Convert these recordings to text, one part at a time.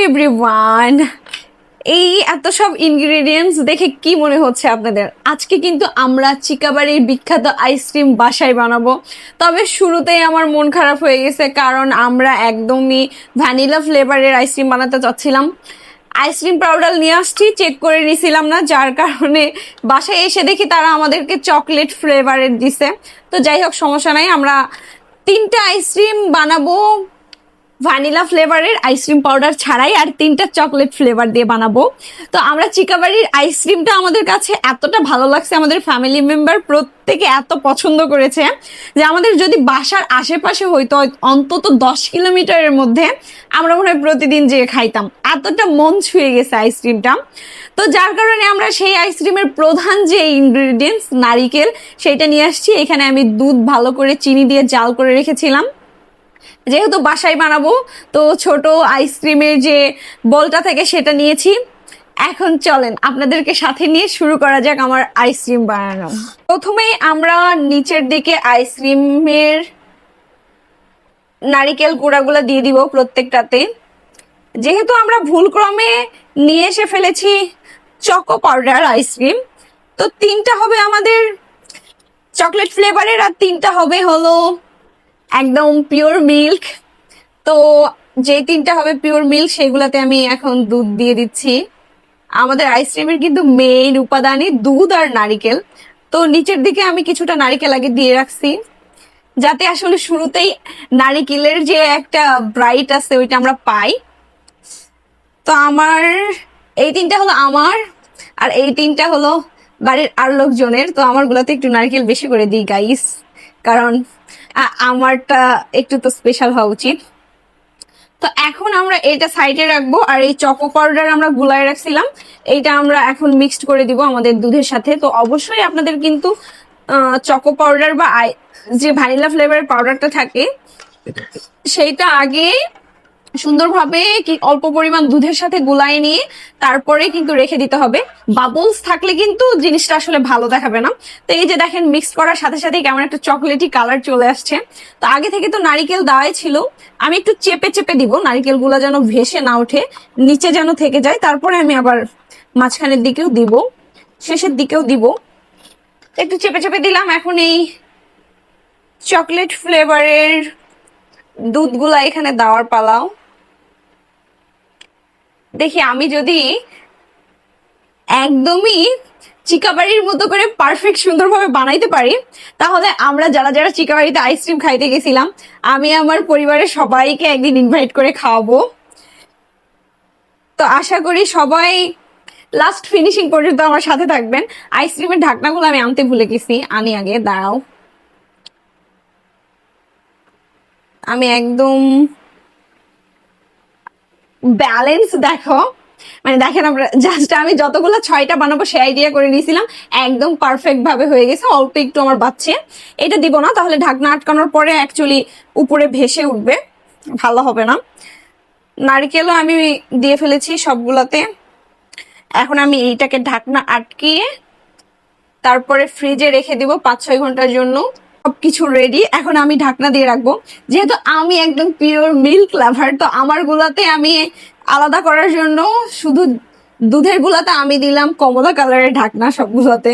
Everyone, এই এত সব ইনগ্রেডিয়েন্টস দেখে কি মনে হচ্ছে আপনাদের? আজকে কিন্তু আমরা চিকাবাড়ির বিখ্যাত আইসক্রিম বাসায় বানাবো। তবে শুরুতেই আমার মন খারাপ হয়ে গেছে, কারণ আমরা একদমই ভ্যানিলা ফ্লেভারের আইসক্রিম বানাতে চাচ্ছিলাম। আইসক্রিম পাউডার নিয়ে আসছি, চেক করে নিছিলাম না, যার কারণে বাসায় এসে দেখি তারা আমাদেরকে চকলেট ফ্লেভারের দিছে। তো যাই হোক, সমস্যা নাই, আমরা 3টা আইসক্রিম বানাবো ভ্যানিলা ফ্লেভারের আইসক্রিম পাউডার ছাড়াই, আর 3টা চকলেট ফ্লেভার দিয়ে বানাবো। তো আমরা চিকাবাড়ির আইসক্রিমটা আমাদের কাছে এতটা ভালো লাগছে, আমাদের ফ্যামিলি মেম্বার প্রত্যেকে এত পছন্দ করেছে যে আমাদের যদি বাসার আশেপাশে হইতো অন্তত 10 কিলোমিটারের মধ্যে, আমরা মনে হয় প্রতিদিন যেয়ে খাইতাম, এতটা মন ছুঁয়ে গেছে আইসক্রিমটা। তো যার কারণে আমরা সেই আইসক্রিমের প্রধান যে ইনগ্রিডিয়েন্টস নারিকেল, সেটা নিয়ে আসছি। এখানে আমি দুধ ভালো করে চিনি দিয়ে জাল করে রেখেছিলাম, যেহেতু বাসায় বানাবো। তো ছোট আইসক্রিমের যে বলটা থেকে সেটা নিয়েছি। এখন চলেন আপনাদেরকে সাথে নিয়ে শুরু করা যাক আমার আইসক্রিম বানানো। প্রথমেই আমরা নিচের দিকে আইসক্রিমের নারিকেল গুঁড়াগুলো দিয়ে দিব প্রত্যেকটাতে। যেহেতু আমরা ভুলক্রমে নিয়ে এসে ফেলেছি চকো পাউডার আইসক্রিম, তো 3টা হবে আমাদের চকলেট ফ্লেভারের আর 3টা হবে হলো একদম পিওর মিল্ক। তো যে 3টা হবে পিওর মিল্ক, সেগুলাতে আমি এখন দুধ দিয়ে দিচ্ছি। আমাদের আইসক্রিমের কিন্তু মেইন উপাদানই দুধ আর নারিকেল। তো নিচের দিকে আমি কিছুটা নারিকেল আগে দিয়ে রাখছি, যাতে আসলে শুরুতেই নারিকেলের যে একটা ব্রাইট আছে ওইটা আমরা পাই। তো আমার এই 3টা হলো আমার, আর এই 3টা হলো বাড়ির আর লোকজনের। তো আমার গুলাতে একটু নারকেল বেশি করে দিই গাইস, কারণ আমারটা একটু তো স্পেশাল হওয়া উচিত। তো এখন আমরা এটা সাইডে রাখবো, আর এই চকো পাউডার আমরা গুলায় রাখছিলাম, এইটা আমরা এখন মিক্সড করে দিব আমাদের দুধের সাথে। তো অবশ্যই আপনাদের কিন্তু চকো পাউডার বা যে ভ্যানিলা ফ্লেভারের পাউডারটা থাকে সেইটা আগে সুন্দরভাবে অল্প পরিমাণ দুধের সাথে গুলায় নিয়ে তারপরে কিন্তু রেখে দিতে হবে। বাবলস থাকলে কিন্তু জিনিসটা আসলে ভালো দেখাবে না। তো এই যে দেখেন, মিক্স করার সাথে সাথে কেমন একটা চকলেটি কালার চলে আসছে। তো আগে থেকে তো নারিকেল দেওয়াই ছিল, আমি একটু চেপে চেপে দিব, নারিকেল গুলা যেন ভেসে না ওঠে, নিচে যেন থেকে যায়। তারপরে আমি আবার মাঝখানের দিকেও দিব, শেষের দিকেও দিব, একটু চেপে চেপে দিলাম। এখন এই চকলেট ফ্লেভারের দুধগুলা এখানে দেওয়ার পালাও। দেখি আমি যদি একদমই চিকাবাড়ির মতো করে পারফেক্ট সুন্দরভাবে বানাইতে পারি, তাহলে আমরা যারা যারা চিকাবাড়িতে আইসক্রিম খাইতে গেছিলাম, আমি আমার পরিবারের সবাইকে একদিন ইনভাইট করে খাওয়াবো। তো আশা করি সবাই লাস্ট ফিনিশিং পর্যন্ত আমার সাথে থাকবেন। আইসক্রিমের ঢাকনাগুলো আমি আনতে ভুলে গেছি, আনি আগে, দাঁড়াও। আমি একদম ব্যালেন্স দেখো, মানে দেখেন, আমরা জাস্ট আমি যতগুলো 6টা বানাবো সে আইডিয়া করে নিয়েছিলাম, একদম পারফেক্ট ভাবে হয়ে গেছে। অল্প একটু আমার বাচ্চে, এটা দিব না, তাহলে ঢাকনা আটকানোর পরে অ্যাকচুয়ালি উপরে ভেসে উঠবে, ভালো হবে না। নারকেলও আমি দিয়ে ফেলেছি সবগুলাতে। এখন আমি এইটাকে ঢাকনা আটকিয়ে তারপরে ফ্রিজে রেখে দিব 5-6 ঘন্টার জন্য। সবকিছু রেডি, এখন আমি ঢাকনা দিয়ে রাখবো। যেহেতু আমি একদম পিওর মিল্ক লাভার, তো আমার গুলাতে আমি আলাদা করার জন্য শুধু দুধের গুলাতে আমি দিলাম কমলা কালারের ঢাকনা সবগুলোতে,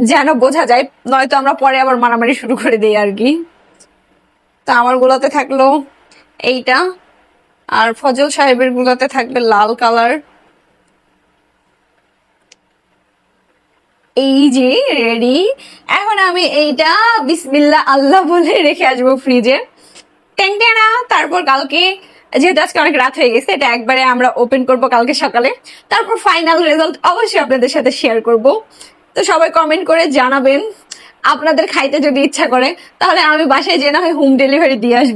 যেন বোঝা যায়, নয়তো আমরা পরে আবার মারামারি শুরু করে দিই আর কি। তো আমার গুলাতে থাকলো এইটা, আর ফজল সাহেবের গুলাতে থাকবে লাল কালার। এই যে রেডি। এখন আমি এইটা বিসমিল্লাহ আল্লাহ বলে রেখে আসবো ফ্রিজে, ট্যাংটানা। তারপর কালকে, যেহেতু আজকে অনেক রাত হয়ে গেছে, এটা একবারে আমরা ওপেন করব কালকে সকালে। তারপর ফাইনাল রেজাল্ট অবশ্যই আপনাদের সাথে শেয়ার করব। তো সবাই কমেন্ট করে জানাবেন, আপনাদের খাইতে যদি ইচ্ছা করে তাহলে আমি বাসায় যে না হয় হোম ডেলিভারি দিয়ে আসবো।